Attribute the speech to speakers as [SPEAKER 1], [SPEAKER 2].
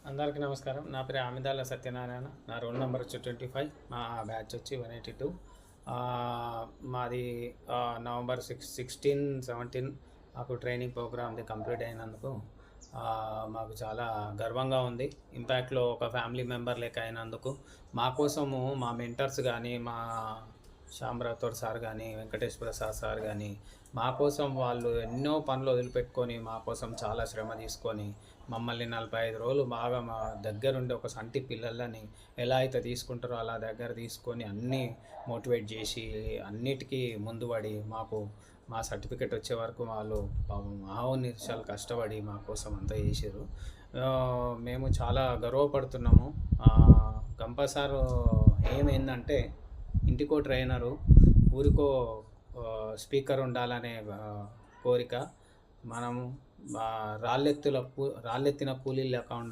[SPEAKER 1] అందరికీ నమస్కారం. నా పేరు ఆమిదాల సత్యనారాయణ. నా రోల్ నెంబర్ వచ్చి 25. మా బ్యాచ్ వచ్చి 182. మాది నవంబర్ 16, 17 మాకు ట్రైనింగ్ ప్రోగ్రామ్ది కంప్లీట్ అయినందుకు మాకు చాలా గర్వంగా ఉంది. ఇంపాక్ట్లో ఒక ఫ్యామిలీ మెంబర్ లెక్క అయినందుకు మా కోసము మా మెంటర్స్ కానీ, మా శ్యామ్ రాథోడ్ సార్ కానీ, వెంకటేష్ ప్రసాద్ సార్ కానీ మా కోసం వాళ్ళు ఎన్నో పనులు వదిలిపెట్టుకొని మా కోసం చాలా శ్రమ తీసుకొని మమ్మల్ని 45 రోజులు బాగా మా దగ్గరుండి ఒక సంటి పిల్లలని ఎలా అయితే తీసుకుంటారో అలా దగ్గర తీసుకొని అన్నీ మోటివేట్ చేసి అన్నిటికీ ముందుపడి మాకు మా సర్టిఫికెట్ వచ్చే వరకు వాళ్ళు నిమిషాలు కష్టపడి మా కోసం అంతా చేసారు. మేము చాలా గర్వపడుతున్నాము. గంప సార్ ఏమైందంటే ఇంటికో ట్రైనరు, ఊరికో స్పీకర్ ఉండాలనే కోరిక. మనము రాళ్ళెత్తిన కూలీలు లెక్క ఉండాలి.